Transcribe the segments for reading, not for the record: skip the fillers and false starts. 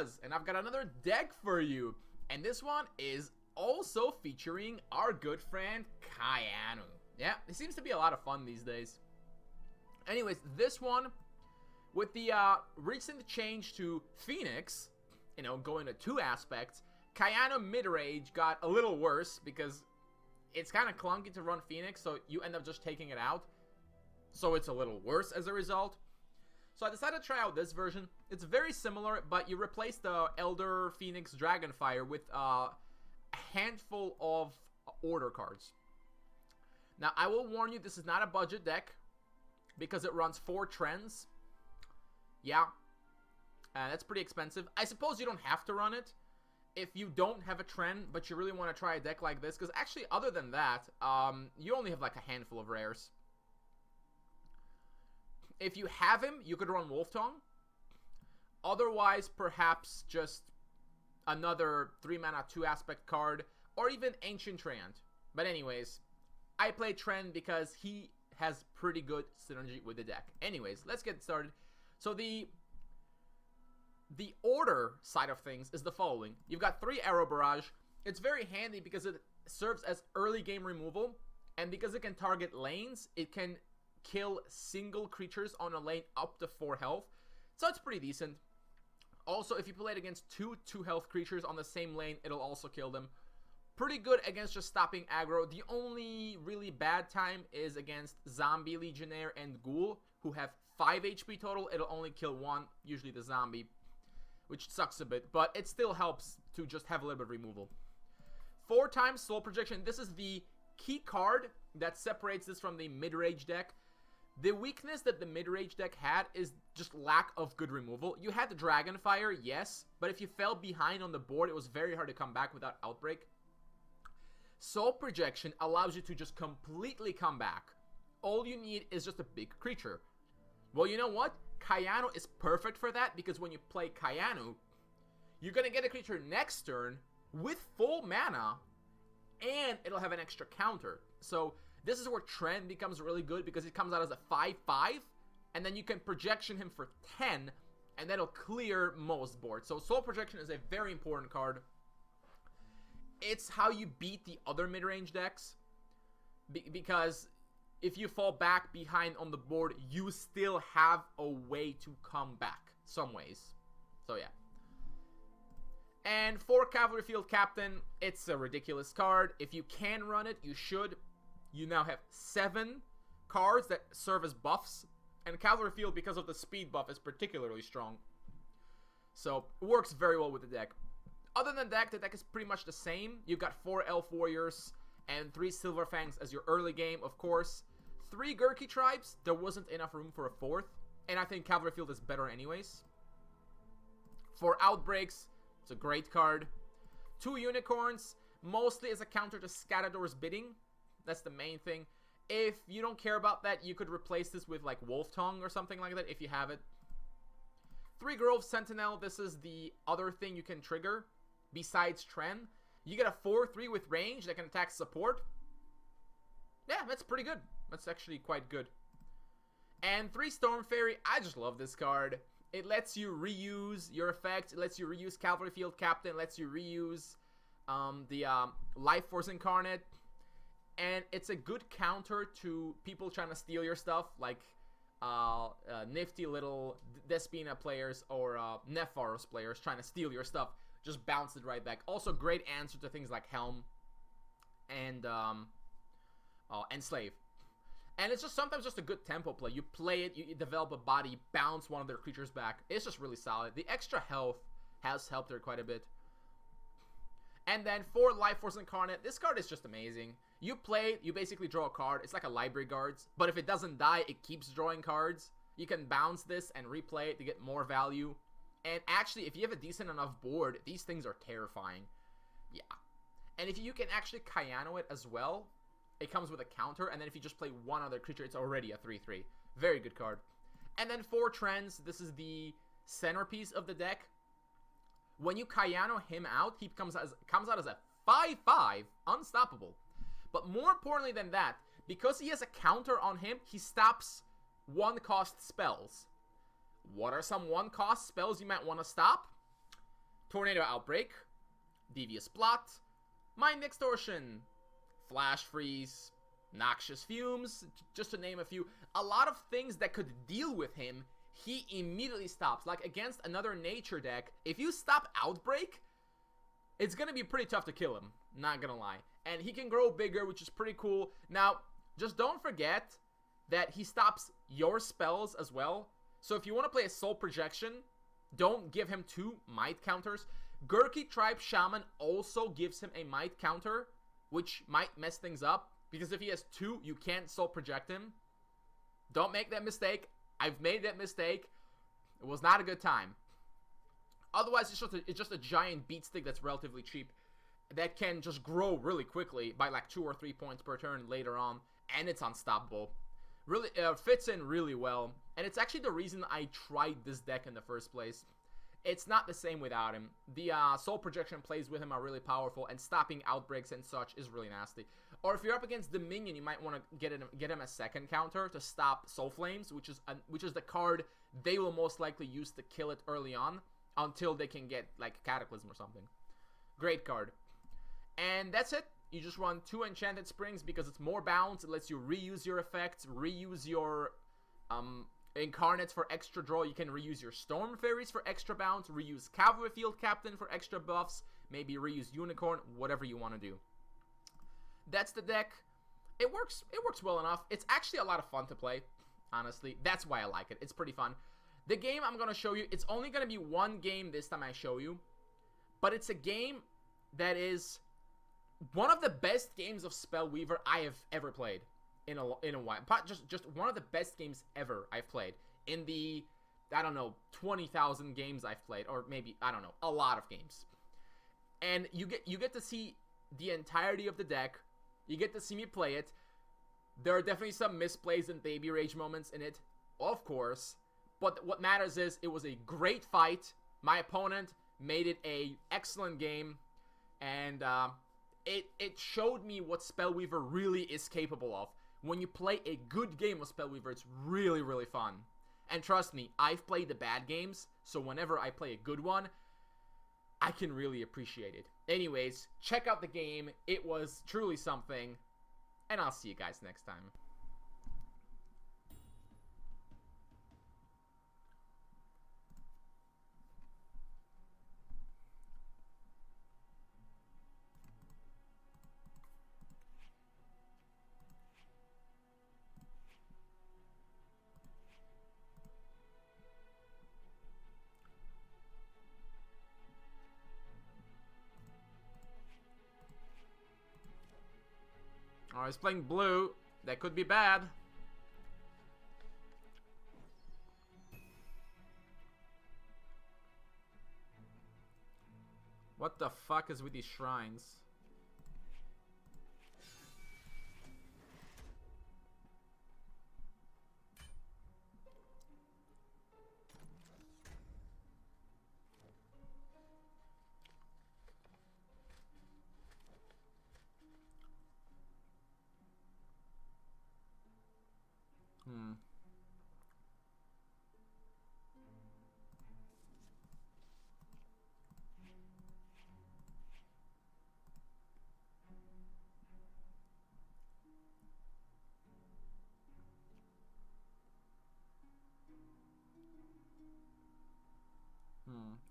Fuzz, and I've got another deck for you. And this one is also featuring our good friend Kayanu. Yeah, it seems to be a lot of fun these days. Anyways, this one, with the recent change to Phoenix, you know, going to 2 aspects, Kayanu mid-range got a little worse because it's kind of clunky to run Phoenix, so you end up just taking it out. So it's a little worse as a result. So I decided to try out this version. It's very similar, but you replace the Elder Phoenix Dragonfire with a handful of order cards. Now, I will warn you, this is not a budget deck because it runs 4 Trens. Yeah, that's pretty expensive. I suppose you don't have to run it if you don't have a Tren, but you really want to try a deck like this, because actually, other than that, you only have like a handful of rares. If you have him, you could run Wolf Tongue. Otherwise, perhaps just another 3-mana 2-aspect card, or even Ancient Treant. But anyways, I play Tren because he has pretty good synergy with the deck. Anyways, let's get started. So the order side of things is the following. You've got 3 Arrow Barrage. It's very handy because it serves as early game removal, and because it can target lanes, it can kill single creatures on a lane up to 4 health. So it's pretty decent. Also, if you play it against 2 2-health creatures on the same lane, it'll also kill them. Pretty good against just stopping aggro. The only really bad time is against Zombie, Legionnaire, and Ghoul, who have 5 HP total. It'll only kill 1, usually the Zombie, which sucks a bit, but it still helps to just have a little bit of removal. 4 times Soul Projection. This is the key card that separates this from the mid-range deck. The weakness that the mid-range deck had is just lack of good removal. You had the Dragonfire, yes, but if you fell behind on the board, it was very hard to come back without Outbreak. Soul Projection allows you to just completely come back. All you need is just a big creature. Well, you know what? Kayanu is perfect for that, because when you play Kayanu, you're going to get a creature next turn with full mana, and it'll have an extra counter. So this is where Tren becomes really good, because it comes out as a 5/5, and then you can projection him for 10, and that'll clear most boards. So Soul Projection is a very important card. It's how you beat the other mid-range decks, because if you fall back behind on the board, you still have a way to come back, some ways. So yeah. And for Cavalry Field Captain, it's a ridiculous card. If you can run it, you should. You now have 7 cards that serve as buffs, and Cavalry Field, because of the speed buff, is particularly strong. So, it works very well with the deck. Other than that, the deck is pretty much the same. You've got 4 Elf Warriors and 3 Silver Fangs as your early game, of course. 3 Gurki Tribes. There wasn't enough room for a 4th, and I think Cavalry Field is better anyways. For Outbreaks, it's a great card. 2 Unicorns, mostly as a counter to Scatador's Bidding. That's the main thing. If you don't care about that, you could replace this with like Wolf Tongue or something like that if you have it. 3 Grove Sentinel, this is the other thing you can trigger besides Tren. You get a 4/3 with range that can attack support. Yeah, that's pretty good. That's actually quite good. And 3 Storm Fairy, I just love this card. It lets you reuse your effects. It lets you reuse Cavalry Field Captain. It lets you reuse the Life Force Incarnate. And it's a good counter to people trying to steal your stuff, like nifty little Despina players or Nepharos players trying to steal your stuff. Just bounce it right back. Also, great answer to things like Helm and Slave. And it's just sometimes just a good tempo play. You play it, you develop a body, you bounce one of their creatures back. It's just really solid. The extra health has helped her quite a bit. And then for Life Force Incarnate, this card is just amazing. You play it, you basically draw a card. It's like a Library Guards, but if it doesn't die, it keeps drawing cards. You can bounce this and replay it to get more value. And actually, if you have a decent enough board, these things are terrifying. Yeah. And if you can actually Kayano it as well, it comes with a counter, and then if you just play one other creature, it's already a 3/3. Very good card. And then for Trens, this is the centerpiece of the deck. When you Kayano him out, he comes out as a 5/5, unstoppable. But more importantly than that, because he has a counter on him, he stops 1-cost spells. What are some 1-cost spells you might want to stop? Tornado Outbreak, Devious Plot, Mind Extortion, Flash Freeze, Noxious Fumes, just to name a few. A lot of things that could deal with him, he immediately stops. Like against another nature deck, if you stop Outbreak, it's gonna be pretty tough to kill him, not gonna lie. And he can grow bigger, which is pretty cool. Now, just don't forget that he stops your spells as well. So if you want to play a Soul Projection, don't give him 2 Might counters. Gurki Tribe Shaman also gives him a Might counter, which might mess things up. Because if he has 2, you can't Soul Project him. Don't make that mistake. I've made that mistake. It was not a good time. Otherwise, it's just a giant beat stick that's relatively cheap, that can just grow really quickly by like 2 or 3 points per turn later on, and it's unstoppable. Really fits in really well, and it's actually the reason I tried this deck in the first place. It's not the same without him. The Soul Projection plays with him are really powerful, and stopping Outbreaks and such is really nasty. Or if you're up against Dominion, you might want to get him a second counter to stop Soul Flames, which is the card they will most likely use to kill it early on, until they can get like Cataclysm or something. Great card. And that's it. You just run 2 Enchanted Springs because it's more bounce. It lets you reuse your effects, reuse your Incarnates for extra draw. You can reuse your Storm Fairies for extra bounce, reuse Cavalry Field Captain for extra buffs, maybe reuse Unicorn, whatever you want to do. That's the deck. It works well enough. It's actually a lot of fun to play, honestly. That's why I like it. It's pretty fun. The game I'm going to show you, it's only going to be 1 game this time I show you, but it's a game that is one of the best games of Spellweaver I have ever played in a while. Just one of the best games ever I've played in the, I don't know, 20,000 games I've played, or maybe, I don't know, a lot of games. And you get to see the entirety of the deck. You get to see me play it. There are definitely some misplays and baby rage moments in it, of course. But what matters is it was a great fight. My opponent made it a excellent game, and it showed me what Spellweaver really is capable of. When you play a good game of Spellweaver, it's really, really fun. And trust me, I've played the bad games, so whenever I play a good one, I can really appreciate it. Anyways, check out the game. It was truly something, and I'll see you guys next time. Oh, he's playing blue. That could be bad. What the fuck is with these shrines?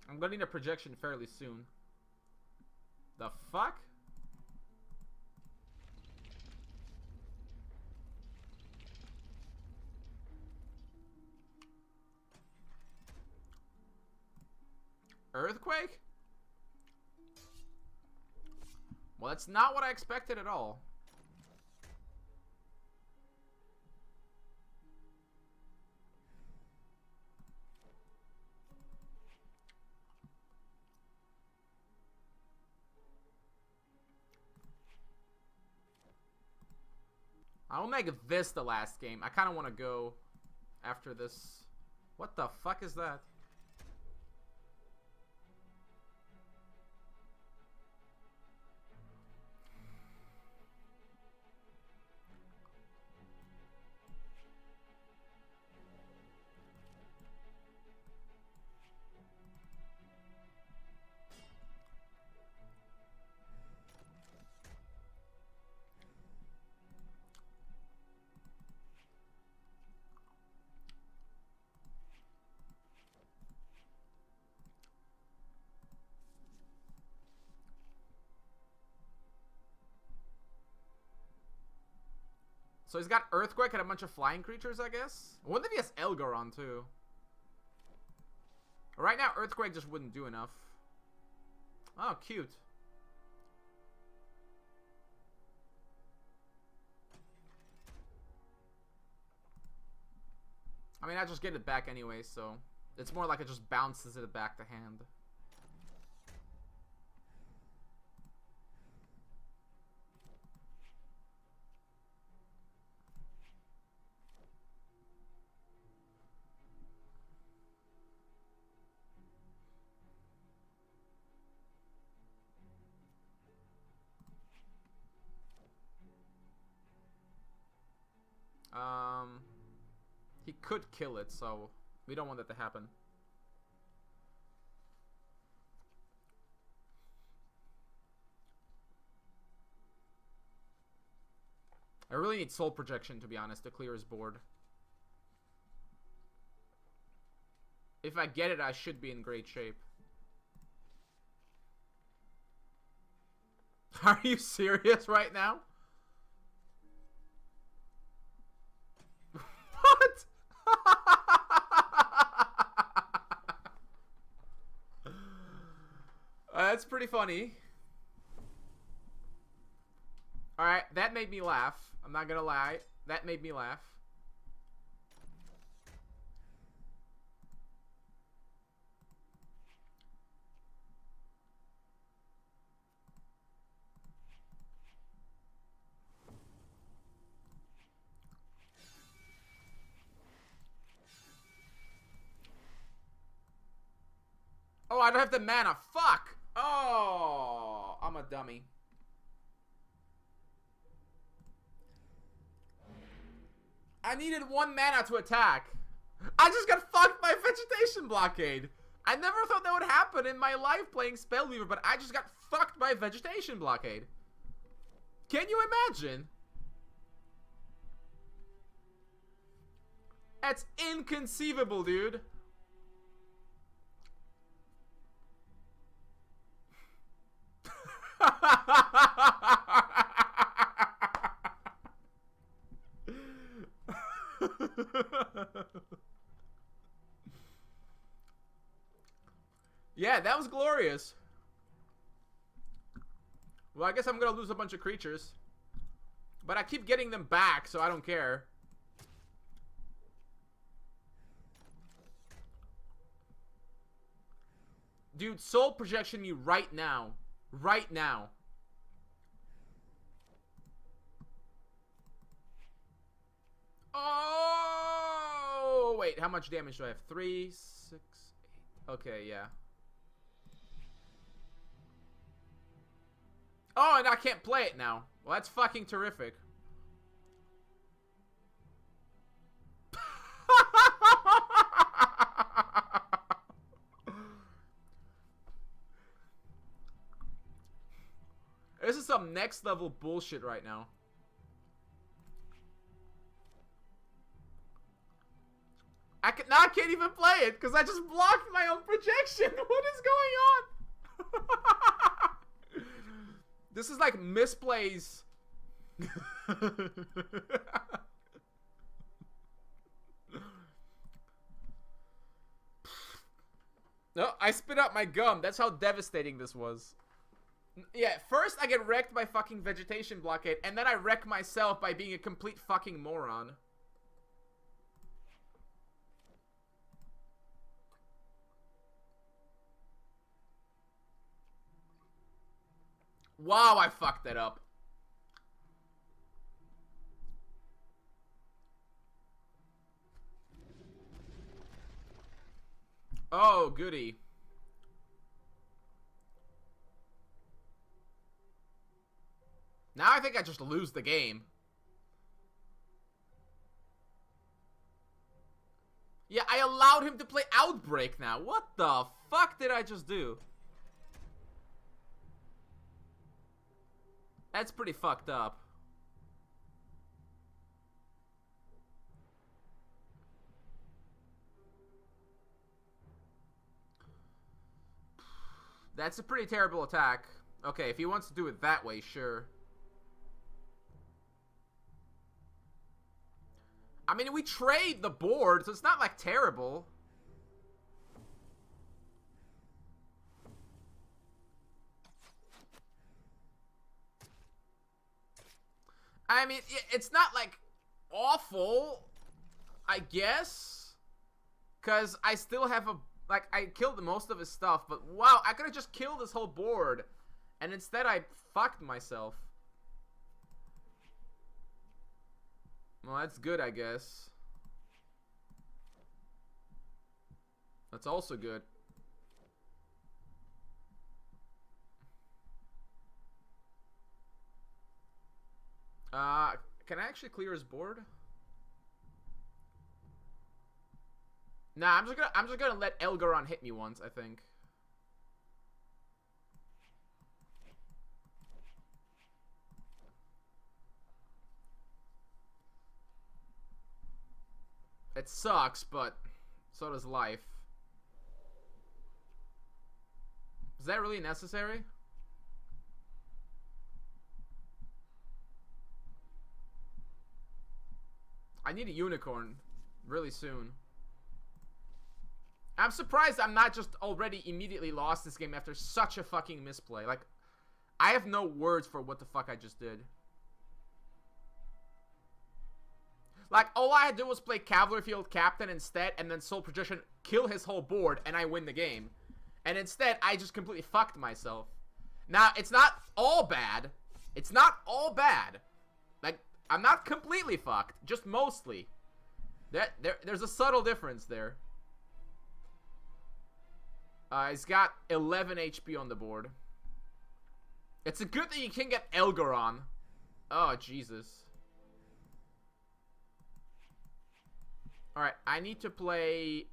I'm gonna need a projection fairly soon. The fuck? Earthquake? Well, that's not what I expected at all. I'll make this the last game. I kind of want to go after this. What the fuck is that? So he's got Earthquake and a bunch of flying creatures, I guess. I wonder if he has Elgaron, too. Right now, Earthquake just wouldn't do enough. Oh, cute. I mean, I just get it back anyway, so... It's more like it just bounces it back to hand. He could kill it, so we don't want that to happen. I really need Soul Projection, to be honest, to clear his board. If I get it, I should be in great shape. Are you serious right now? What? That's pretty funny. Alright, that made me laugh. I'm not gonna lie. That made me laugh. Oh, I don't have the mana. Fuck! Oh, I'm a dummy. I needed 1 mana to attack. I just got fucked by Vegetation Blockade. I never thought that would happen in my life playing Spellweaver, but I just got fucked by Vegetation Blockade. Can you imagine? That's inconceivable, dude. Yeah, that was glorious. Well, I guess I'm gonna lose a bunch of creatures. But I keep getting them back, so I don't care. Dude, Soul Projection me right now. Right now. Oh, wait. How much damage do I have? 3, 6, 8. Okay, yeah. Oh, and I can't play it now. Well, that's fucking terrific. This is some next level bullshit right now. Now I can't even play it because I just blocked my own projection. What is going on? This is like misplays. No, I spit out my gum. That's how devastating this was. Yeah, first I get wrecked by fucking Vegetation Blockade, and then I wreck myself by being a complete fucking moron. Wow, I fucked that up. Oh, goody. Now I think I just lose the game. Yeah, I allowed him to play Outbreak now. What the fuck did I just do? That's pretty fucked up. That's a pretty terrible attack. Okay, if he wants to do it that way, sure. I mean, we trade the board, so it's not, like, terrible. I mean, it's not, like, awful, I guess. Because I still have a... Like, I killed most of his stuff, but wow, I could have just killed this whole board. And instead, I fucked myself. Well, that's good, I guess. That's also good. Can I actually clear his board? Nah, I'm just gonna let Elgaron hit me once, I think. It sucks, but so does life. Is that really necessary? I need a unicorn really soon. I'm surprised I'm not just already immediately lost this game after such a fucking misplay. Like, I have no words for what the fuck I just did. Like, all I had to do was play Cavalry Field Captain instead, and then Soul Projection kill his whole board, and I win the game. And instead, I just completely fucked myself. Now, it's not all bad. It's not all bad. Like, I'm not completely fucked, just mostly. There's a subtle difference there. He's got 11 HP on the board. It's a good thing you can get Elgaron. Oh, Jesus. Alright, I need to play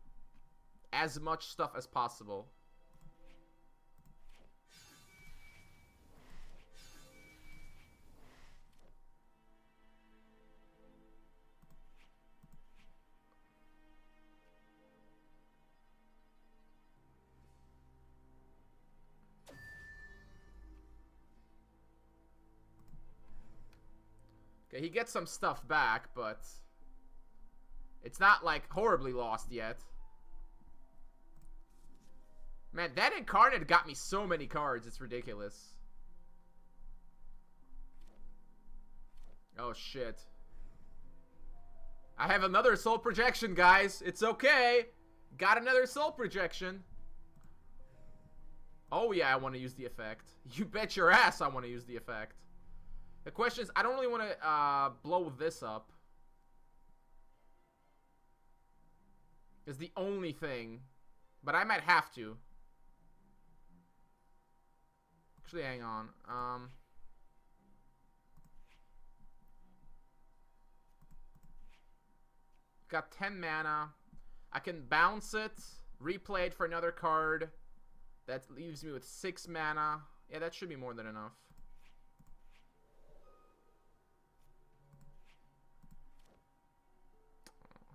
as much stuff as possible. Okay, he gets some stuff back, but it's not, like, horribly lost yet. Man, that Incarnate got me so many cards, it's ridiculous. Oh, shit. I have another Soul Projection, guys. It's okay. Got another Soul Projection. Oh, yeah, I want to use the effect. You bet your ass I want to use the effect. The question is, I don't really want to blow this up. Is the only thing. But I might have to. Actually, hang on. Got 10 mana. I can bounce it. Replay it for another card. That leaves me with 6 mana. Yeah, that should be more than enough.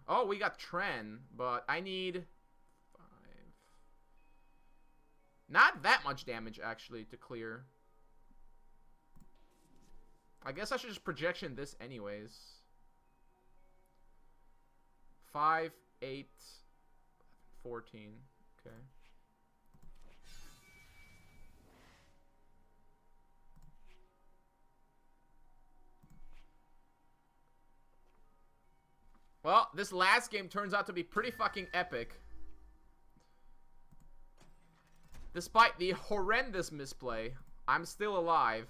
Oh, we got Tren, but I need 5. Not that much damage, actually, to clear. I guess I should just projection this anyways. 5, 8, 14. Okay. Well, this last game turns out to be pretty fucking epic. Despite the horrendous misplay, I'm still alive.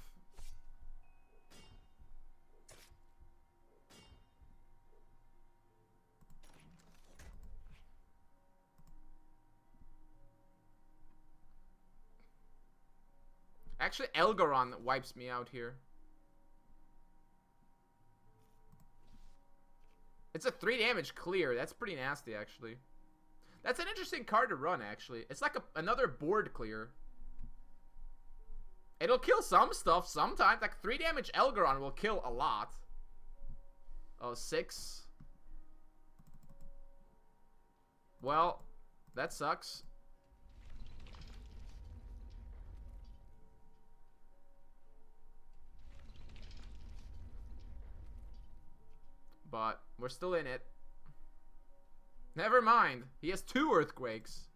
Actually, Elgaron wipes me out here. It's a 3 damage clear. That's pretty nasty, actually. That's an interesting card to run, actually. It's like another board clear. It'll kill some stuff sometimes. Like, 3 damage Elgaron will kill a lot. Oh, 6. Well, that sucks. But we're still in it. Never mind. He has 2 earthquakes.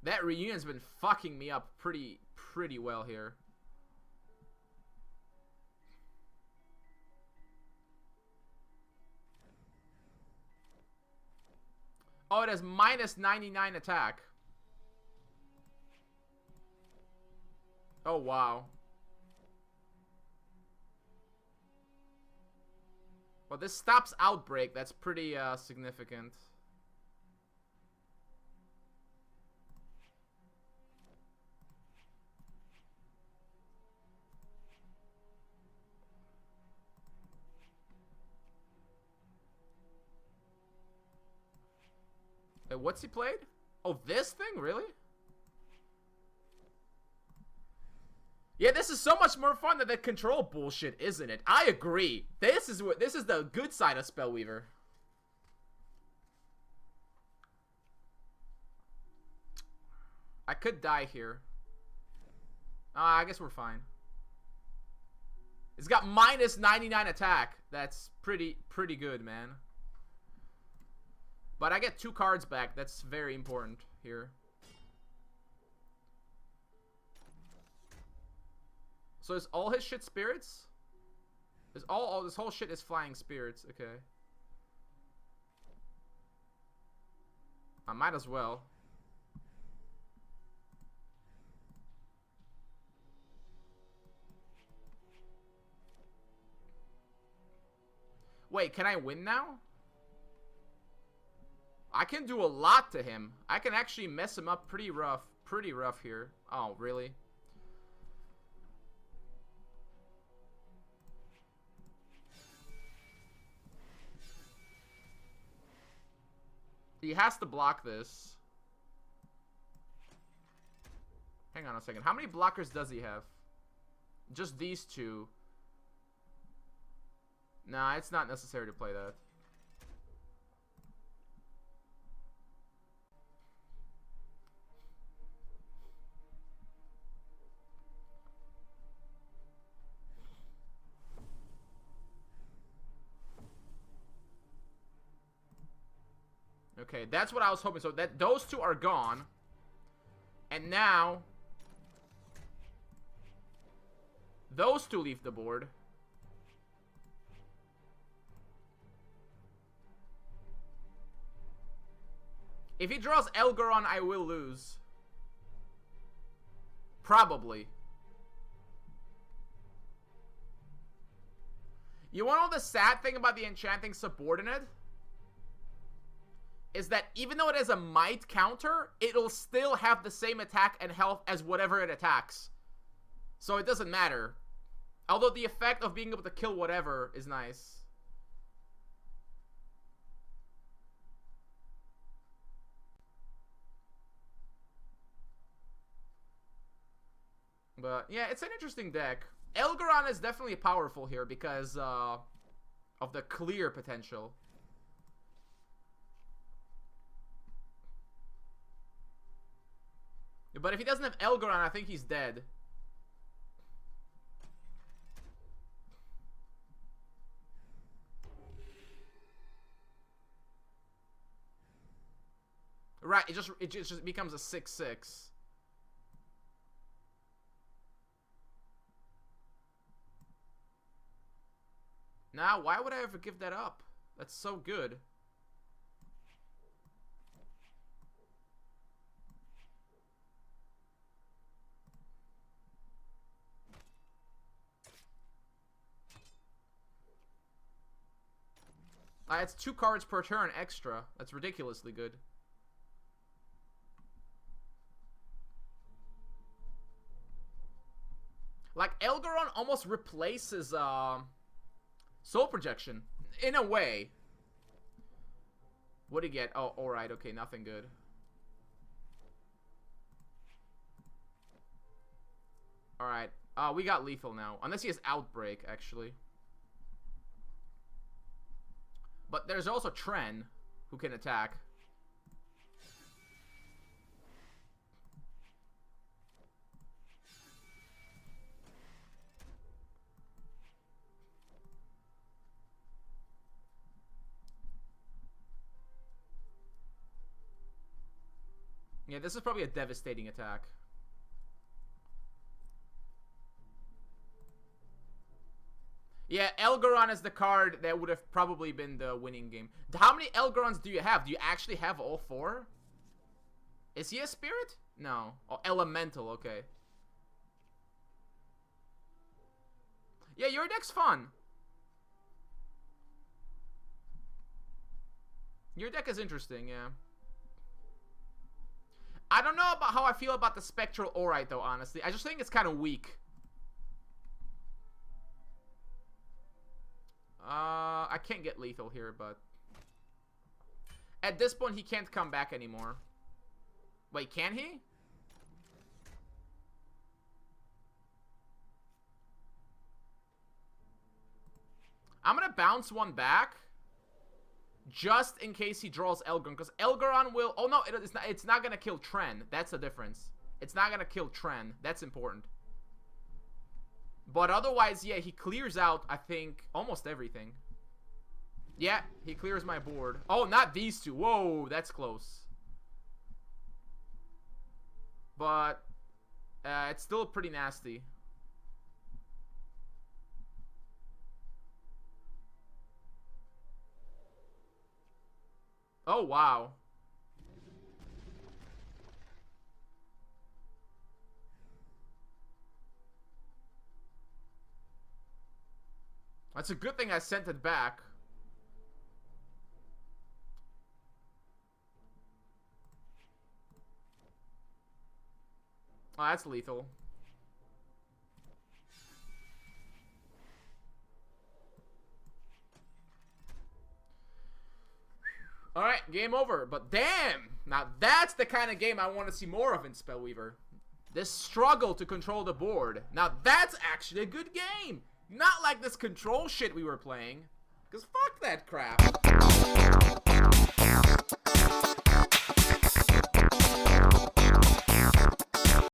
That reunion's been fucking me up pretty well here. Oh, it has minus 99 attack. Oh, wow. Well, this stops Outbreak. That's pretty significant. Wait, what's he played? Oh, this thing? Really? Yeah, this is so much more fun than the control bullshit, isn't it? I agree. This is the good side of Spellweaver. I could die here. I guess we're fine. It's got minus 99 attack. That's pretty good, man. But I get 2 cards back. That's very important here. So is all his shit spirits? Is all this whole shit is flying spirits? Okay. I might as well. Wait, can I win now? I can do a lot to him. I can actually mess him up pretty rough here. Oh, really? He has to block this. Hang on a second. How many blockers does he have? Just these 2. Nah, it's not necessary to play that. Okay, that's what I was hoping. So that those 2 are gone. And now those 2 leave the board. If he draws Elgoron, I will lose. Probably. You want to know the sad thing about the enchanting subordinate? Is that even though it has a might counter, it'll still have the same attack and health as whatever it attacks. So it doesn't matter. Although the effect of being able to kill whatever is nice. But yeah, it's an interesting deck. Elgoron is definitely powerful here because of the clear potential. But if he doesn't have Elgoron, I think he's dead. Right, it just becomes a 6/6. Now, why would I ever give that up? That's so good. It's 2 cards per turn extra. That's ridiculously good. Like, Elgoron almost replaces Soul Projection. In a way. What do you get? Oh, alright, okay, nothing good. Alright. We got lethal now. Unless he has Outbreak, actually. But there's also Tren, who can attack. Yeah, this is probably a devastating attack. Yeah, Elgaron is the card that would have probably been the winning game. How many Elgarons do you have? Do you actually have all 4? Is he a spirit? No. Oh, elemental, okay. Yeah, your deck's fun. Your deck is interesting, yeah. I don't know about how I feel about the Spectral Aurite, though, honestly. I just think it's kind of weak. I can't get lethal here, but... At this point, he can't come back anymore. Wait, can he? I'm gonna bounce one back. Just in case he draws Elgaron. Because Elgaron will... Oh, no, it's not gonna kill Tren. That's the difference. It's not gonna kill Tren. That's important. But otherwise, yeah, he clears out, I think, almost everything. Yeah, he clears my board. Oh, not these two. Whoa, that's close. But it's still pretty nasty. Oh, wow. That's a good thing I sent it back. Oh, that's lethal. Alright, game over. But damn! Now that's the kind of game I want to see more of in Spellweaver. This struggle to control the board. Now that's actually a good game! Not like this control shit we were playing. Because fuck that crap.